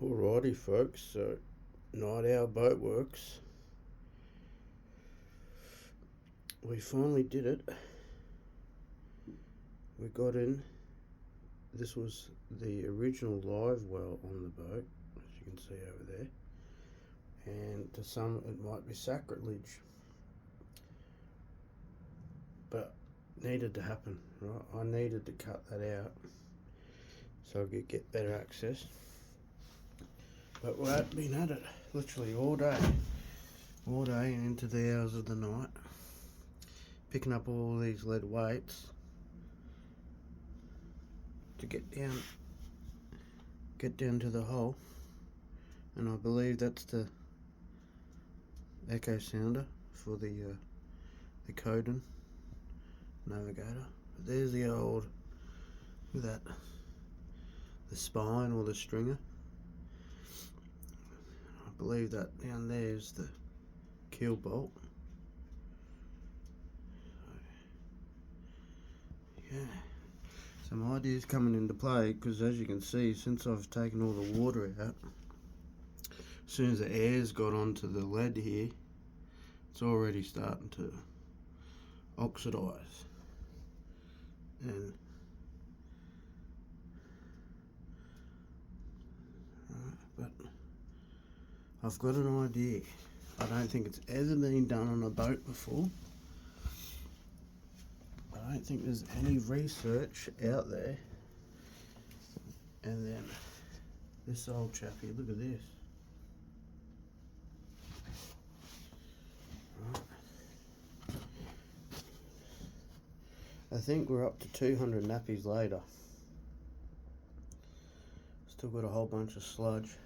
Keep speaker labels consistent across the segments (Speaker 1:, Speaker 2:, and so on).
Speaker 1: Alrighty folks, so Night Owl Boat Works. We finally did it. We got in. This was the original live well on the boat, as you can see over there. And to some it might be sacrilege, but needed to happen, right? I needed to cut that out so I could get better access. But we've been at it literally all day and into the hours of the night, picking up all these lead weights to get down to the hole. And I believe that's the echo sounder for the Coden navigator. But there's the old, look at that, the spine or the stringer. I believe that down there is the keel bolt. Yeah, some ideas coming into play, because as you can see, since I've taken all the water out, as soon as the air's got onto the lead here, it's already starting to oxidise. And but I've got an idea. I don't think it's ever been done on a boat before. I don't think there's any research out there. And then this old chap here, look at this. Right. I think we're up to 200 nappies later. Still got a whole bunch of sludge.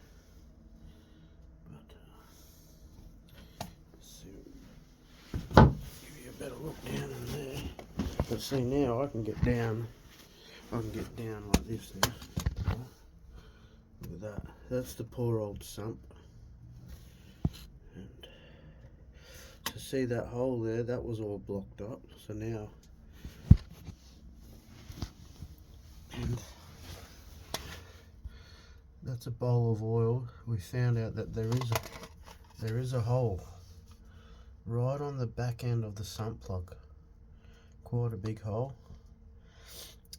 Speaker 1: But let's see. Give you a better look down in there. But see, now I can get down like this now. Look at that. That's the poor old sump. And to see that hole there, that was all blocked up. So now, and that's a bowl of oil. We found out that there is a hole right on the back end of the sump plug. Quite a big hole,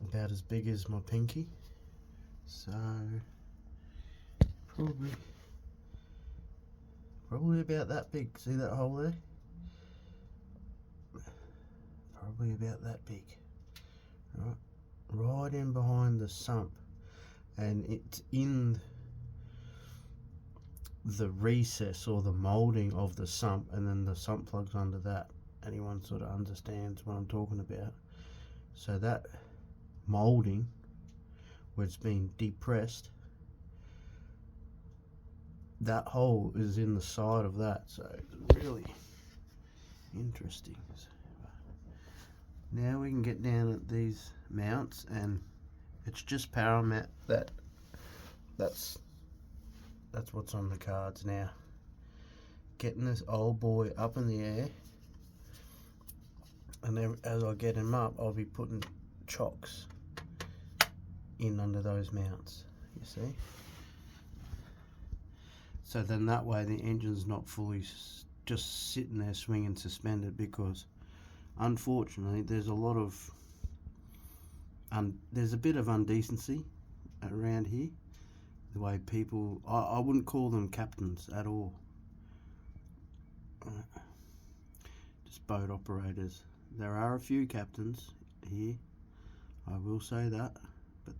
Speaker 1: about as big as my pinky. So probably about that big. See that hole there? Probably about that big. Right in behind the sump, and it's in the recess or the moulding of the sump, and then the sump plug's under that. Anyone sort of understands what I'm talking about. So that moulding, where it's been depressed, that hole is in the side of that. So it's really interesting. Now we can get down at these mounts, and it's just power mat. That's what's on the cards now. Getting this old boy up in the air, and then as I get him up, I'll be putting chocks in under those mounts, you see. So then that way the engine's not fully just sitting there swinging suspended, because unfortunately there's a lot of there's a bit of indecency around here, the way people, I wouldn't call them captains at all, just boat operators. There are a few captains here, I will say that, but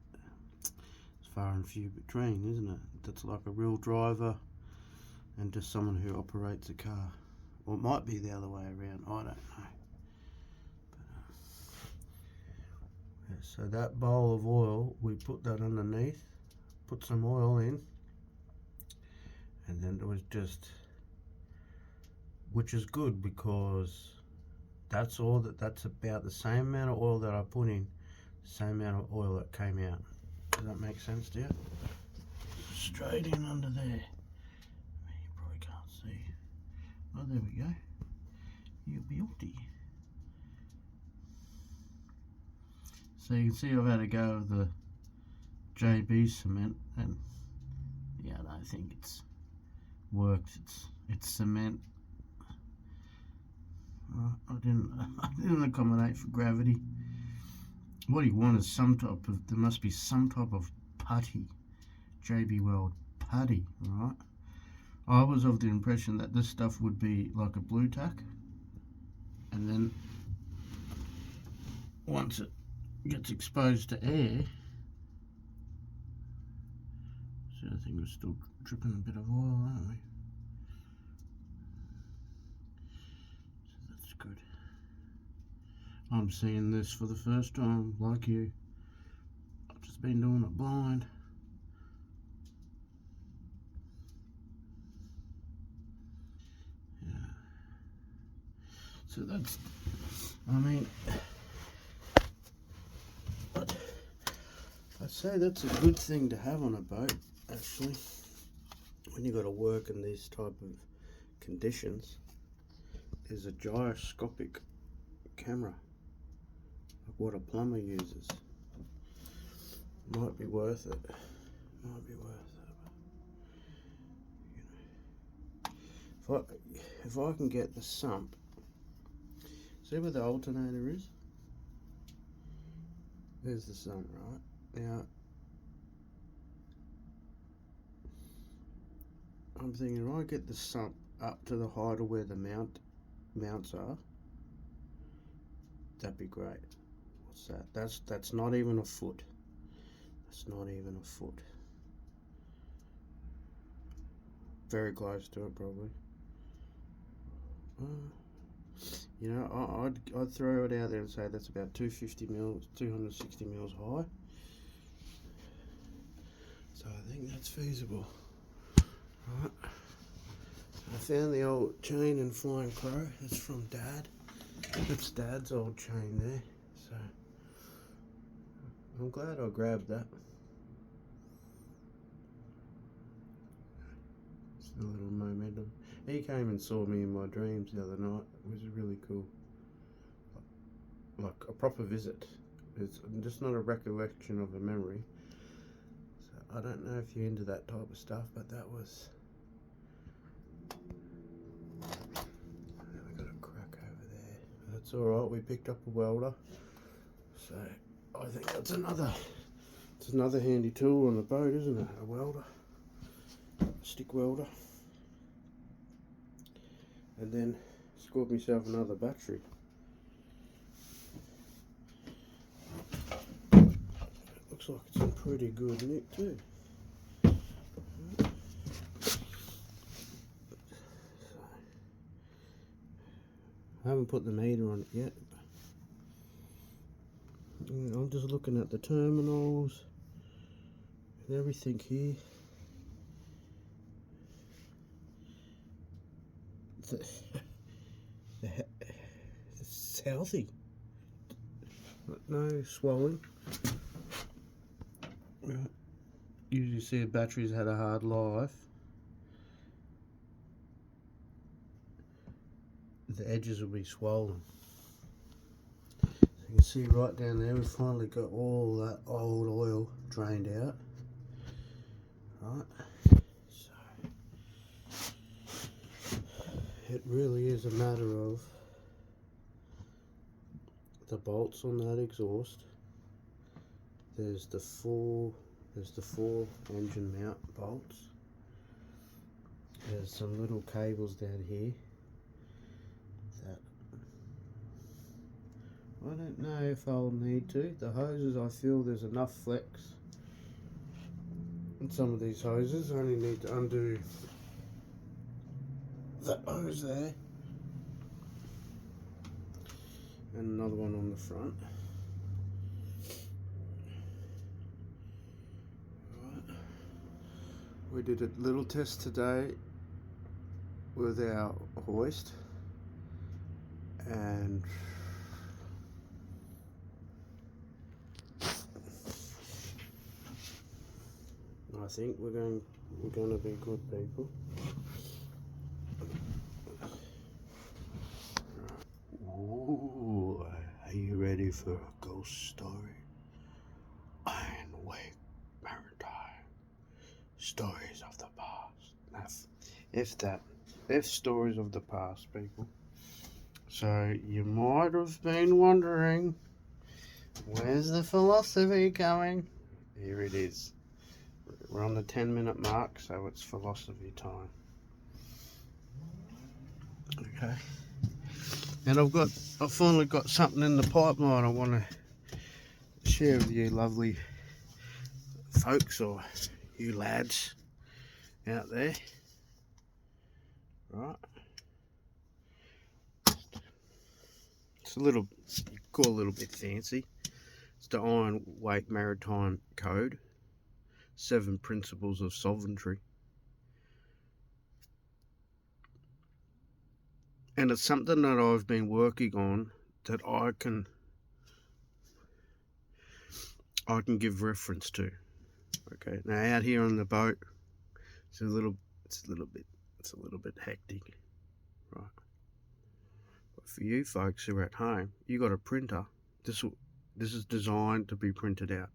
Speaker 1: it's far and few between, isn't it? That's like a real driver and just someone who operates a car. Or it might be the other way around, I don't know. But, so that bowl of oil, we put that underneath, put some oil in, and then it was just, which is good, because that's about the same amount of oil that I put in, the same amount of oil that came out. Does that make sense to you? Straight in under there. You probably can't see. Oh, there we go. You beauty. So you can see I've had a go of the JB cement, and yeah, I don't think it's works. It's cement. I didn't accommodate for gravity. What you want is some type of, there must be some type of putty, JB Weld putty, right? I was of the impression that this stuff would be like a blue tack, and then once it gets exposed to air, so I think we're still dripping a bit of oil, aren't we? So that's good. I'm seeing this for the first time, like you. I've just been doing it blind. Yeah. So that's, I mean, I'd say that's a good thing to have on a boat, actually, when you got to work in these type of conditions. Is a gyroscopic camera, like what a plumber uses. Might be worth it. Might be worth it. You know, if I can get the sump, see where the alternator is? There's the sump, right? Now, I'm thinking if I get the sump up to the height of where the mounts are, that'd be great. What's that? That's not even a foot. That's not even a foot. Very close to it, probably. You know, I'd throw it out there and say that's about 250 mils, 260 mils high. So I think that's feasible. Right. I found the old chain and flying crow. That's from Dad. That's Dad's old chain there. So I'm glad I grabbed that. It's the little momentum. He came and saw me in my dreams the other night. It was really cool. Like a proper visit. It's just not a recollection of a memory. So I don't know if you're into that type of stuff, but that was... We got a crack over there. That's alright, we picked up a welder. So I think it's another handy tool on the boat, isn't it? A welder. A stick welder. And then scored myself another battery. Looks like it's in pretty good nick too. I haven't put the meter on it yet. I'm just looking at the terminals and everything here. It's healthy. No swelling. Usually see a battery's had a hard life. The edges will be swollen. You can see right down there we've finally got all that old oil drained out. Right. So it really is a matter of the bolts on that exhaust. There's the four engine mount bolts. There's some little cables down here that I don't know if I'll need to. The hoses, I feel there's enough flex in some of these hoses. I only need to undo that hose there and another one on the front. Right. We did a little test today with our hoist, and I think we're going to be good people. Ooh, are you ready for a ghost story? Iron Wake Maritime Stories of the past. If stories of the past, people. So you might have been wondering, where's the philosophy coming? Here it is. We're on the 10-minute mark, so it's philosophy time. Okay. And I've finally got something in the pipeline I want to share with you lovely folks, or you lads out there. Right. It's you call a little bit fancy. It's the Iron Weight Maritime Code, 7 Principles of Sovereignty. And it's something that I've been working on that I can give reference to. Okay. Now out here on the boat, it's a little bit hectic, right? But for you folks who are at home, you got a printer. This is designed to be printed out.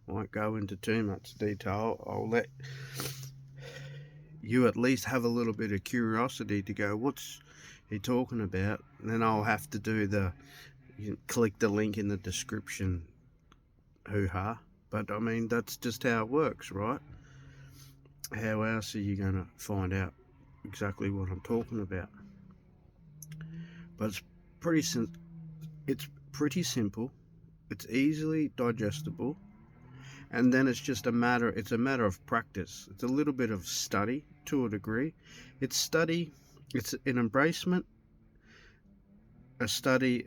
Speaker 1: I won't go into too much detail. I'll let you at least have a little bit of curiosity to go, what's he talking about? And then I'll have to do click the link in the description, hoo-ha. But I mean, that's just how it works, right? How else are you going to find out exactly what I'm talking about? But it's pretty simple. It's easily digestible, and then it's a matter of practice. It's a little bit of study to a degree. It's an embracement, a study,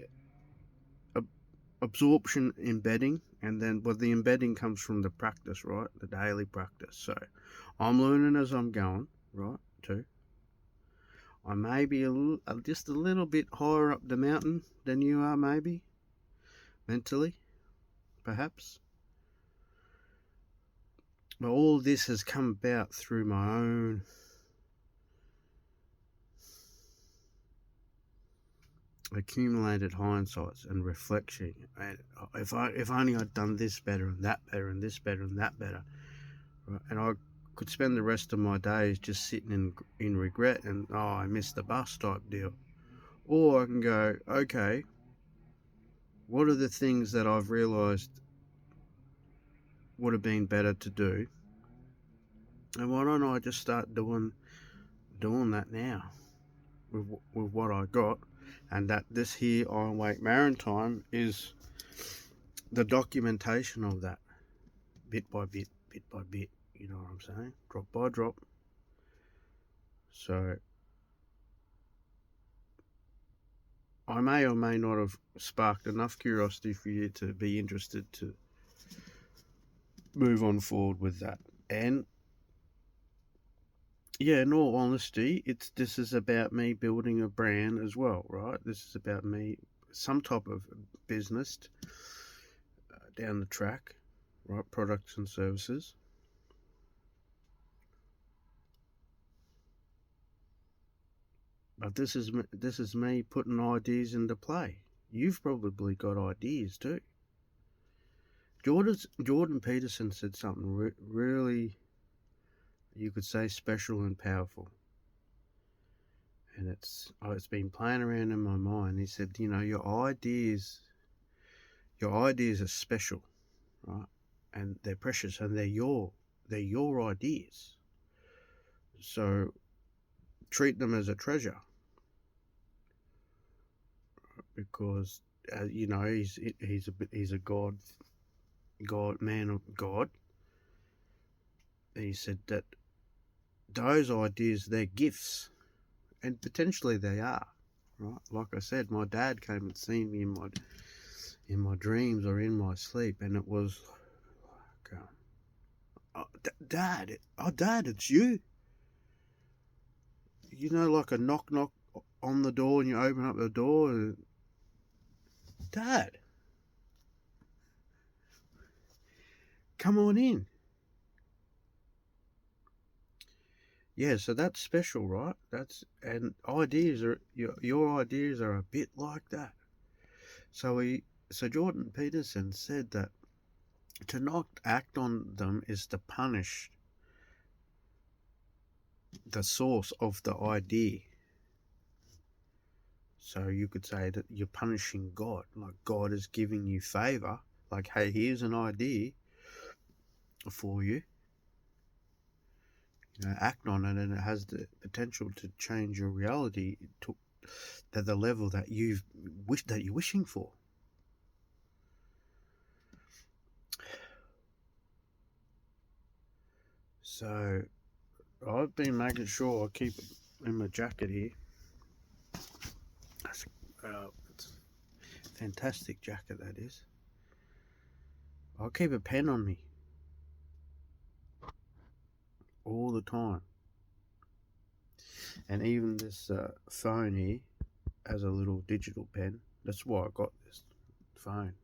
Speaker 1: absorption, embedding, and then the embedding comes from the practice, right? The daily practice. So I'm learning as I'm going, right? Too. I may be just a little bit higher up the mountain than you are, maybe mentally, perhaps. But all this has come about through my own accumulated hindsights and reflection. And if only I'd done this better and that better and this better and that better, right? And I could spend the rest of my days just sitting in regret and I missed the bus type deal. Or I can go, okay, what are the things that I've realised would have been better to do, and why don't I just start doing that now with what I got? And that this here Iron Weight Maritime is the documentation of that, bit by bit, you know what I'm saying? Drop by drop. So I may or may not have sparked enough curiosity for you to be interested to move on forward with that. And yeah, in all honesty, this is about me building a brand as well, right? This is about me, some type of business down the track, right? Products and services. But this is me putting ideas into play. You've probably got ideas too. Jordan Peterson said something really, you could say, special and powerful. And it's been playing around in my mind. He said, you know, your ideas are special, right? And they're precious, and they're your ideas. So treat them as a treasure, because you know, he's a man of God. And he said that those ideas, they're gifts, and potentially they are, right? Like I said, my dad came and seen me in my dreams or in my sleep, and it was like, Dad, it's you. You know, like a knock on the door, and you open up the door, and Dad, come on in. Yeah, so that's special, right? And ideas are your ideas are a bit like that. So Jordan Peterson said that to not act on them is to punish the source of the idea. So you could say that you're punishing God, like God is giving you favor, like, hey, here's an idea for you. Act on it, and it has the potential to change your reality to the level that you're wishing for. So I've been making sure I keep it in my jacket here. It's a fantastic jacket, that is. I'll keep a pen on me all the time. And even this phone here has a little digital pen. That's why I got this phone,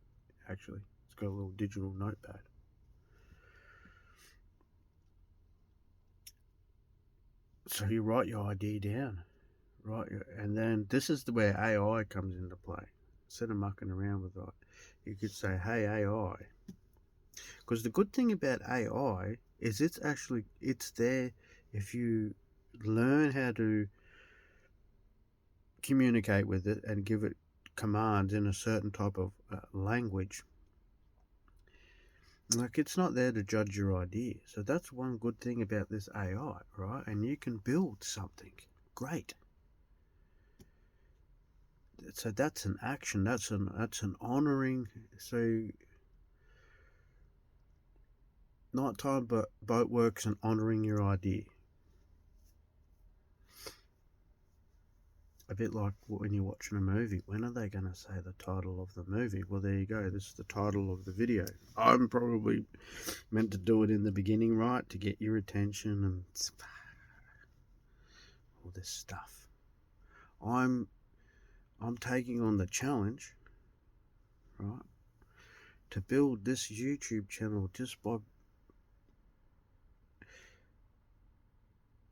Speaker 1: actually. It's got a little digital notepad. So you write your idea down, right? And then this is where AI comes into play. Instead of mucking around with that, you could say, hey, AI. Because the good thing about AI is it's there if you learn how to communicate with it and give it commands in a certain type of language. Like, it's not there to judge your idea. So that's one good thing about this AI, right? And you can build something great. So that's an action. That's an honoring. So nighttime boat works and honoring your idea. A bit like when you're watching a movie. When are they going to say the title of the movie? Well, there you go. This is the title of the video. I'm probably meant to do it in the beginning, right, to get your attention and all this stuff. I'm taking on the challenge, right, to build this YouTube channel just by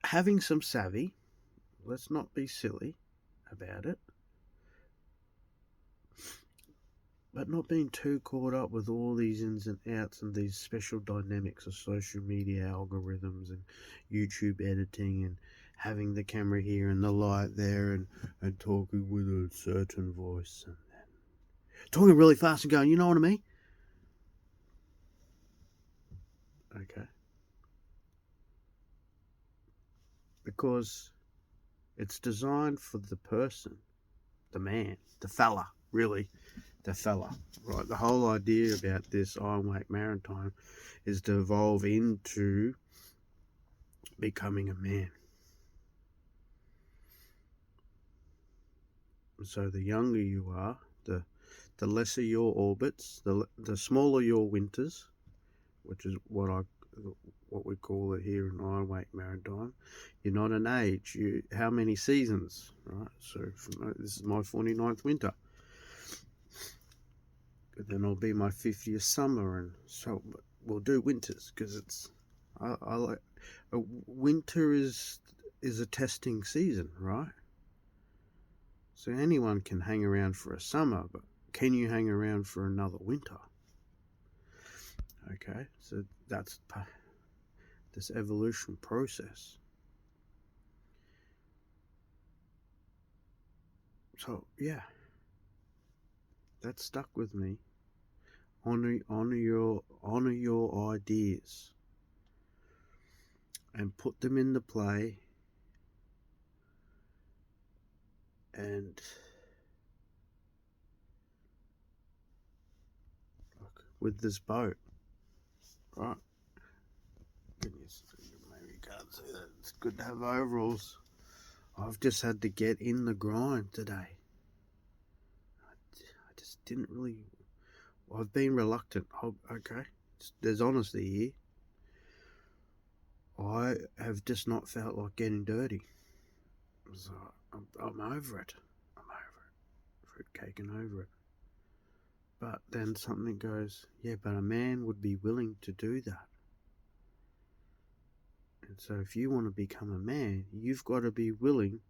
Speaker 1: having some savvy. Let's not be silly about it, but not being too caught up with all these ins and outs and these special dynamics of social media algorithms and YouTube editing and having the camera here and the light there and talking with a certain voice and talking really fast and going, you know what I mean? Okay. Because it's designed for the person, the man, the fella, really, the fella, right? The whole idea about this Iron Wake Maritime is to evolve into becoming a man. So the younger you are, the lesser your orbits, the smaller your winters, which is what we call it here in Iron Wake Maritime. You're not an age. How many seasons, right? So this is my 49th winter. Then it'll be my 50th summer, and so we'll do winters because I like winter is a testing season, right? So anyone can hang around for a summer, but can you hang around for another winter? Okay, so that's this evolution process. So yeah, that stuck with me. Honor your ideas and put them into play. And look, with this boat, right? Goodness, maybe you can't see that. It's good to have overalls. I've just had to get in the grind today. I just didn't really. I've been reluctant. Okay, there's honesty here. I have just not felt like getting dirty. So I'm over it. I'm over it. Fruitcake and over it. But then something goes, yeah, but a man would be willing to do that. And so if you want to become a man, you've got to be willing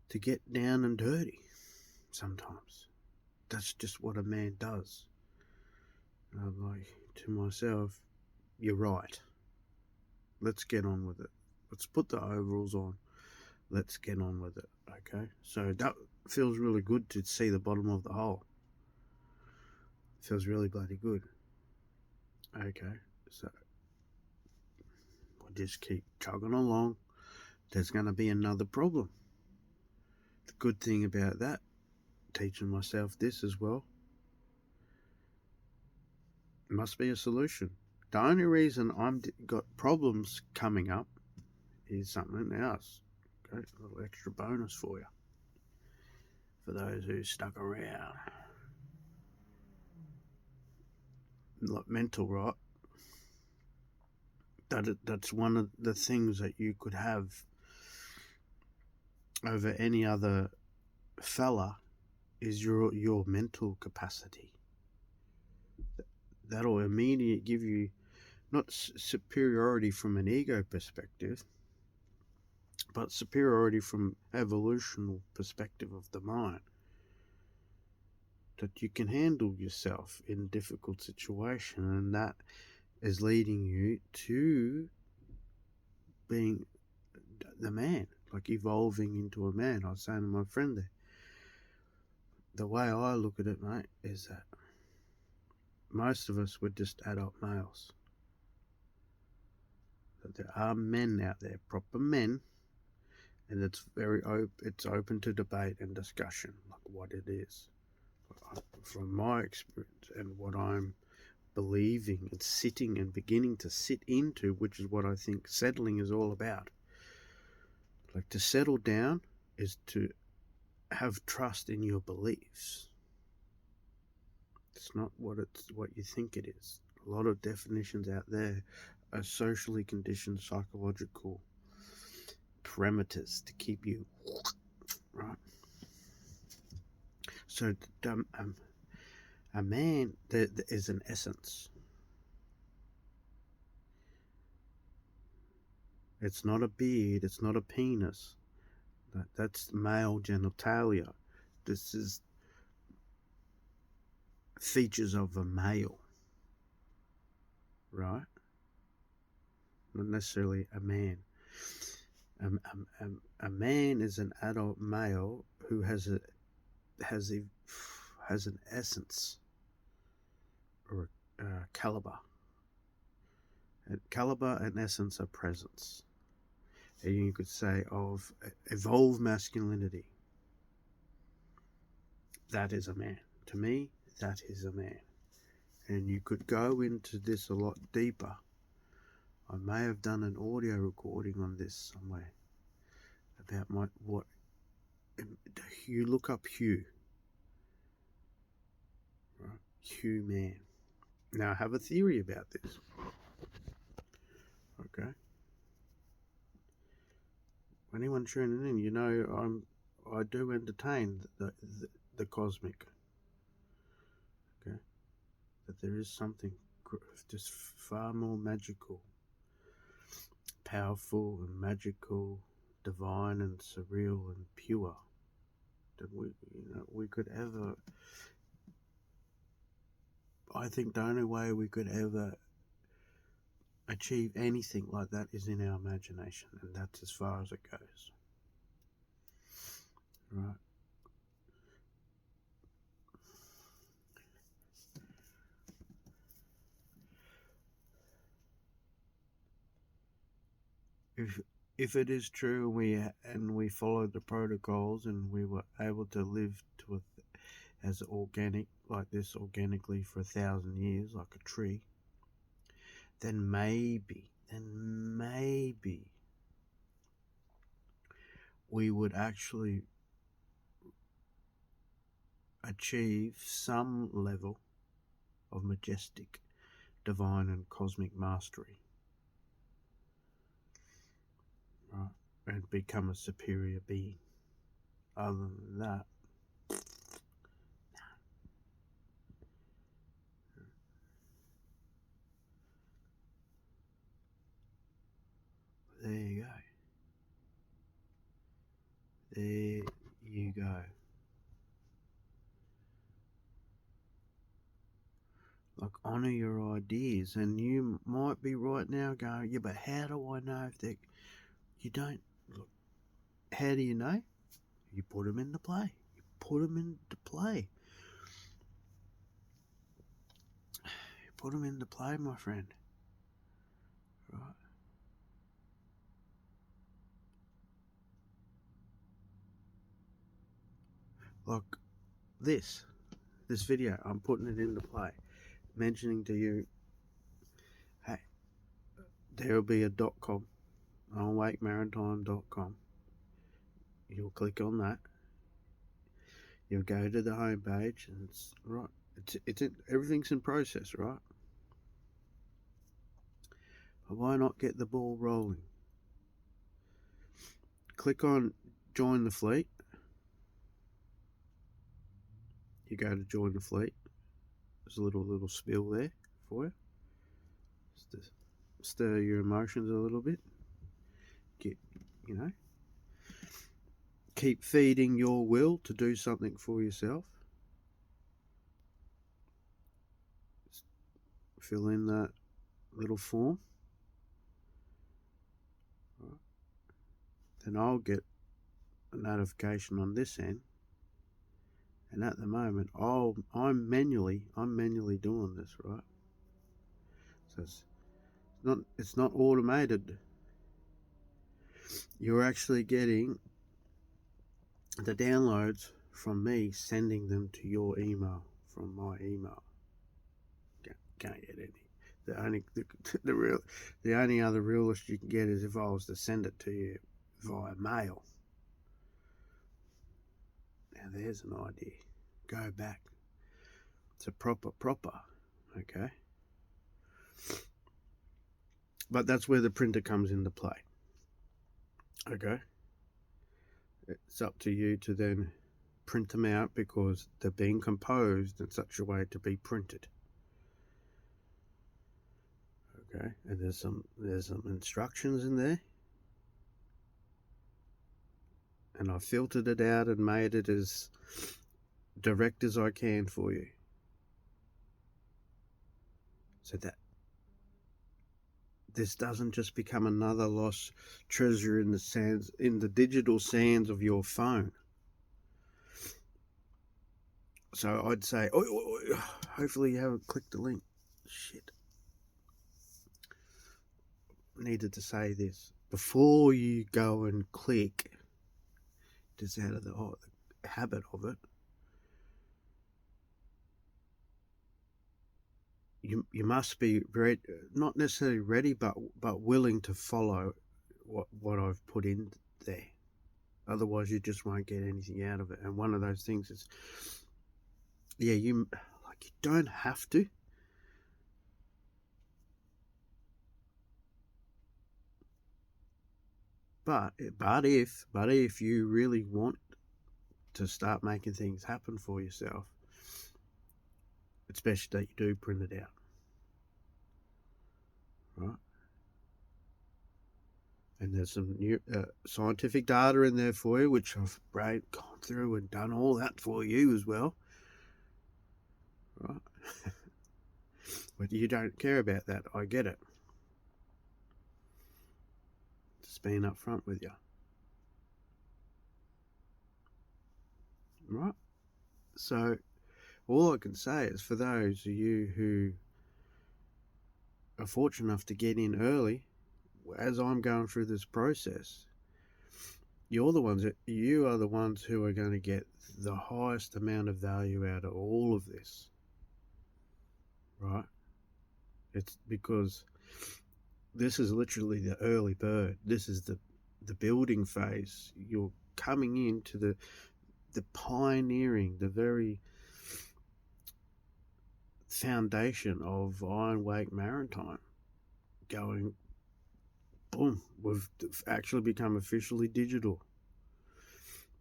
Speaker 1: to get down and dirty sometimes. That's just what a man does. And I'm like to myself, you're right. Let's get on with it. Let's put the overalls on. Let's get on with it. Okay? So that feels really good to see the bottom of the hole. Feels really bloody good. Okay, so we'll just keep chugging along. There's going to be another problem. The good thing about that, teaching myself this as well, must be a solution. The only reason I'm got problems coming up is something else. Okay, a little extra bonus for you. For those who stuck around. Like mental, right? That's one of the things that you could have over any other fella is your mental capacity. That'll immediately give you not superiority from an ego perspective, but superiority from evolutional perspective of the mind. That you can handle yourself in a difficult situation, and that is leading you to being the man, like evolving into a man. I was saying to my friend there, the way I look at it, mate, is that most of us were just adult males. That there are men out there, proper men, and it's it's open to debate and discussion, like what it is. From my experience and what I'm believing and sitting and beginning to sit into, which is what I think settling is all about. Like, to settle down is to have trust in your beliefs. It's not what you think it is. A lot of definitions out there are socially conditioned psychological parameters to keep you right. So a man, there is an essence. It's not a beard, it's not a penis. That's male genitalia. This is features of a male, right? Not necessarily a man. A man is an adult male who has an essence or a caliber. And caliber and essence are presence. And you could say of evolved masculinity. That is a man. To me, that is a man. And you could go into this a lot deeper. I may have done an audio recording on this somewhere about what you look up Hugh. Right? Hugh man. Now I have a theory about this. Okay. Anyone tuning in, you know I do entertain the cosmic. Okay. That there is something just far more magical, powerful and magical, divine and surreal and pure that we could ever. I think the only way we could ever achieve anything like that is in our imagination, and that's as far as it goes. Right. If it is true and we followed the protocols and we were able to live as organic like this organically for 1,000 years like a tree, then maybe we would actually achieve some level of majestic, divine and cosmic mastery, right? And become a superior being. Other than that, there you go. There you go. Like, honour your ideas. And you might be right now going, yeah, but how do I know if they... You don't... Look, how do you know? You put them into play. You put them into play. You put them into play, my friend. Right? Like this video, I'm putting it into play. Mentioning to you, hey, there'll be a .com on wakemaritime.com. You'll click on that. You'll go to the home page, and it's right. Everything's in process, right? But why not get the ball rolling? Click on join the fleet. You go to join the fleet. There's a little spiel there for you. Just to stir your emotions a little bit. Keep feeding your will to do something for yourself. Fill in that little form. Right. Then I'll get a notification on this end. And at the moment, I'm manually doing this, right? So it's not automated. You're actually getting the downloads from me, sending them to your email from my email. Can't get any. The only other realist you can get is if I was to send it to you via mail. Now there's an idea. Go back. It's a proper, okay? But that's where the printer comes into play, okay? It's up to you to then print them out because they're being composed in such a way to be printed. Okay, and there's some instructions in there, and I filtered it out and made it as direct as I can for you, so that this doesn't just become another lost treasure in the digital sands of your phone. So I'd say, hopefully you haven't clicked the link. Shit. Needed to say this before you go and click, just out of the habit of it. You must be not necessarily ready, but willing to follow what I've put in there. Otherwise, you just won't get anything out of it. And one of those things is, you don't have to. But if you really want to start making things happen for yourself, it's best that you do print it out, right? And there's some new scientific data in there for you, which I've gone through and done all that for you as well, right? But you don't care about that. I get it. Just being upfront with you, right? So all I can say is, for those of you who are fortunate enough to get in early, as I'm going through this process, you are the ones who are going to get the highest amount of value out of all of this, right? It's because this is literally the early bird. This is the building phase. You're coming into the pioneering, the very foundation of Iron Wake Maritime. Going, boom, we've actually become officially digital.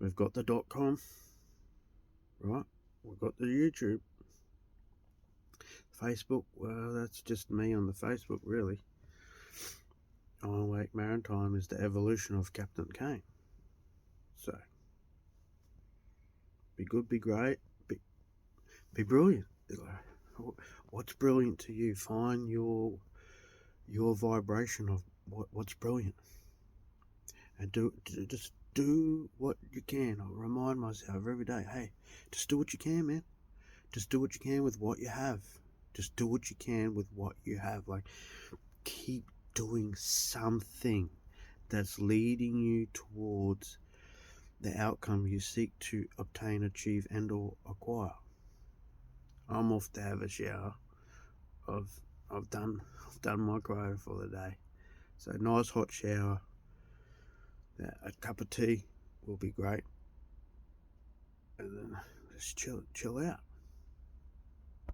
Speaker 1: We've got the .com, right? We've got the YouTube. Facebook, well, that's just me on the Facebook, really. Iron Wake Maritime is the evolution of Captain Kane. So, be good, be great, be brilliant. What's brilliant to you? Find your vibration of what's brilliant, and just do what you can. I remind myself every day, hey, just do what you can, man. Just do what you can with what you have. Just do what you can with what you have. Like, keep doing something that's leading you towards the outcome you seek to obtain, achieve, and or acquire. I'm off to have a shower. I've done my quota for the day. So nice hot shower. A cup of tea will be great, and then just chill out.